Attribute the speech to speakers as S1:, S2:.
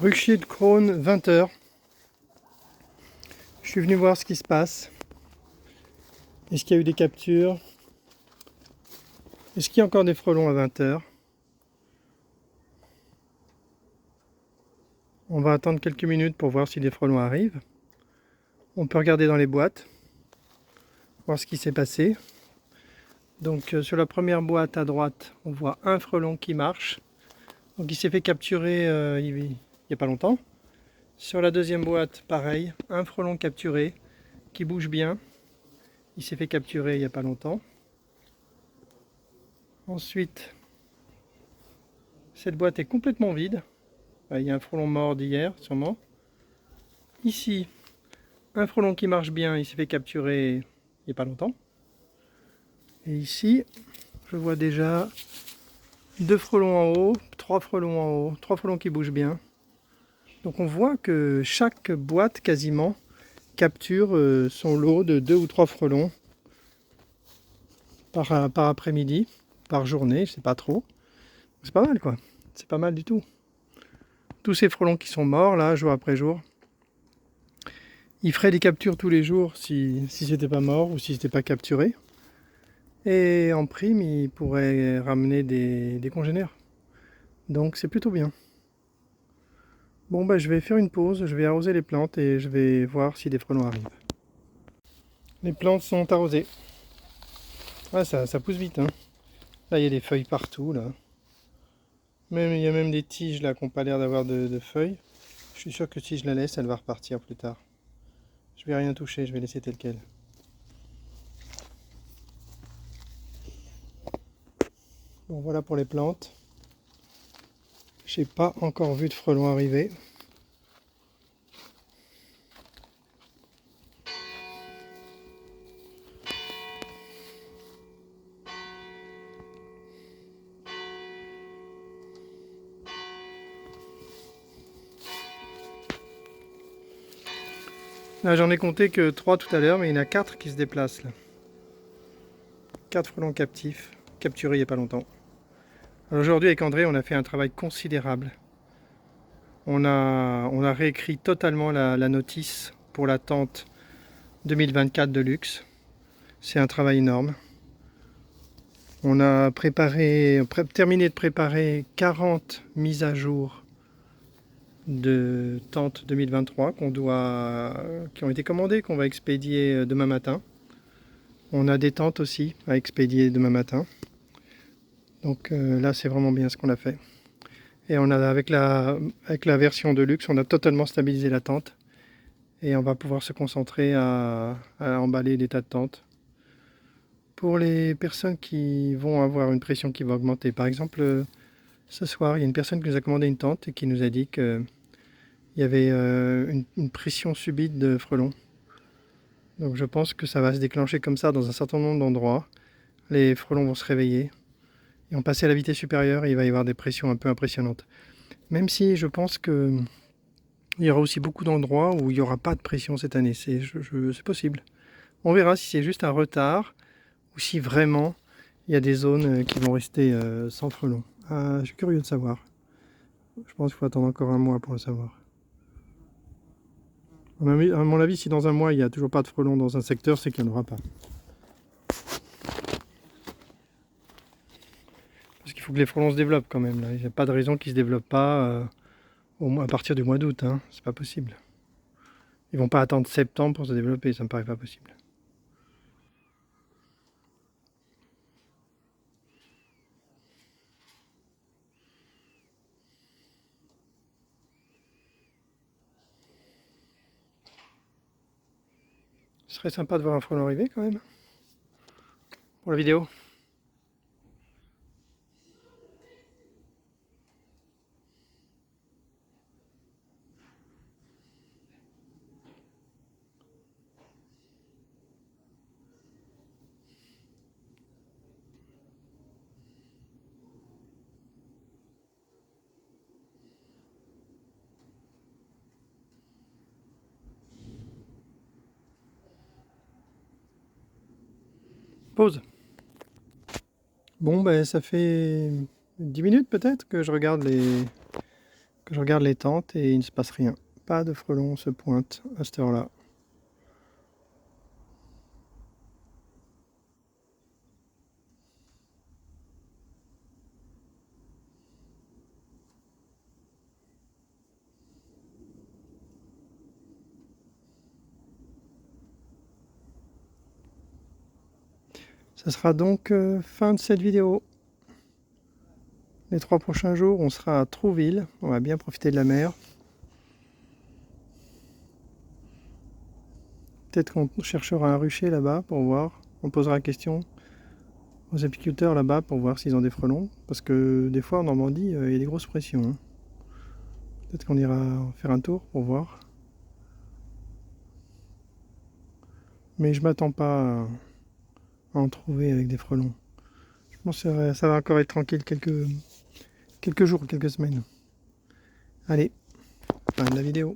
S1: Ruchier de Crône, 20 h. Je suis venu voir ce qui se passe. Est-ce qu'il y a eu des captures? Est-ce qu'il y a encore des frelons à 20 h? On va attendre quelques minutes pour voir si des frelons arrivent. On peut regarder dans les boîtes, voir ce qui s'est passé. Donc sur la première boîte à droite, on voit un frelon qui marche. Donc il s'est fait capturer il n'y a pas longtemps. Sur la deuxième boîte, pareil, un frelon capturé qui bouge bien. Il s'est fait capturer il n'y a pas longtemps. Ensuite, cette boîte est complètement vide. Il y a un frelon mort d'hier, sûrement. Ici, un frelon qui marche bien, il s'est fait capturer il n'y a pas longtemps. Et ici, je vois déjà 2 frelons en haut, 3 frelons en haut, 3 frelons qui bougent bien. Donc on voit que chaque boîte quasiment capture son lot de 2 ou 3 frelons par après-midi, par journée, je sais pas trop. C'est pas mal quoi, c'est pas mal du tout. Tous ces frelons qui sont morts là, jour après jour, ils feraient des captures tous les jours si c'était pas mort ou si c'était pas capturé. Et en prime, ils pourraient ramener des congénères. Donc c'est plutôt bien. Bon bah je vais faire une pause, je vais arroser les plantes et je vais voir si des frelons arrivent. Les plantes sont arrosées. Ah ça pousse vite hein. Là il y a des feuilles partout là. Même, il y a même des tiges là qui n'ont pas l'air d'avoir de feuilles. Je suis sûr que si je la laisse, elle va repartir plus tard. Je vais rien toucher, je vais laisser tel quel. Bon voilà pour les plantes. J'ai pas encore vu de frelons arriver. Là j'en ai compté que 3 tout à l'heure, mais il y en a 4 qui se déplacent là. 4 frelons captifs, capturés il n'y a pas longtemps. Aujourd'hui avec André on a fait un travail considérable. On a réécrit totalement la notice pour la tente 2024 de luxe. C'est un travail énorme. On a terminé de préparer 40 mises à jour de tentes 2023 qui ont été commandées, qu'on va expédier demain matin. On a des tentes aussi à expédier demain matin. Donc là c'est vraiment bien ce qu'on a fait. Et on a avec la version de luxe, on a totalement stabilisé la tente. Et on va pouvoir se concentrer à emballer des tas de tentes. Pour les personnes qui vont avoir une pression qui va augmenter, par exemple, ce soir, il y a une personne qui nous a commandé une tente et qui nous a dit qu'il y avait une pression subite de frelons. Donc je pense que ça va se déclencher comme ça dans un certain nombre d'endroits. Les frelons vont se réveiller. Ils vont passer à la vitesse supérieure et il va y avoir des pressions un peu impressionnantes. Même si je pense qu'il y aura aussi beaucoup d'endroits où il n'y aura pas de pression cette année. C'est possible. On verra si c'est juste un retard ou si vraiment il y a des zones qui vont rester sans frelons. Je suis curieux de savoir. Je pense qu'il faut attendre encore un mois pour le savoir. À mon avis, si dans un mois il n'y a toujours pas de frelons dans un secteur, c'est qu'il n'y en aura pas. Parce qu'il faut que les frelons se développent quand même. Là. Il n'y a pas de raison qu'ils ne se développent pas à partir du mois d'août. Hein. C'est pas possible. Ils vont pas attendre septembre pour se développer, ça me paraît pas possible. Ce serait sympa de voir un frelon arriver quand même. Pour la vidéo. Pause. Bon, ben ça fait 10 minutes peut-être que je regarde Je regarde les tentes et il ne se passe rien. Pas de frelons se pointent à cette heure-là. Ça sera donc fin de cette vidéo. Les 3 prochains jours, on sera à Trouville. On va bien profiter de la mer. Peut-être qu'on cherchera un rucher là-bas pour voir. On posera la question aux apiculteurs là-bas pour voir s'ils ont des frelons. Parce que des fois en Normandie, il y a des grosses pressions. Hein. Peut-être qu'on ira faire un tour pour voir. Mais je m'attends pas à en trouver avec des frelons. Je pense que ça va encore être tranquille quelques jours, quelques semaines. Allez, fin de la vidéo.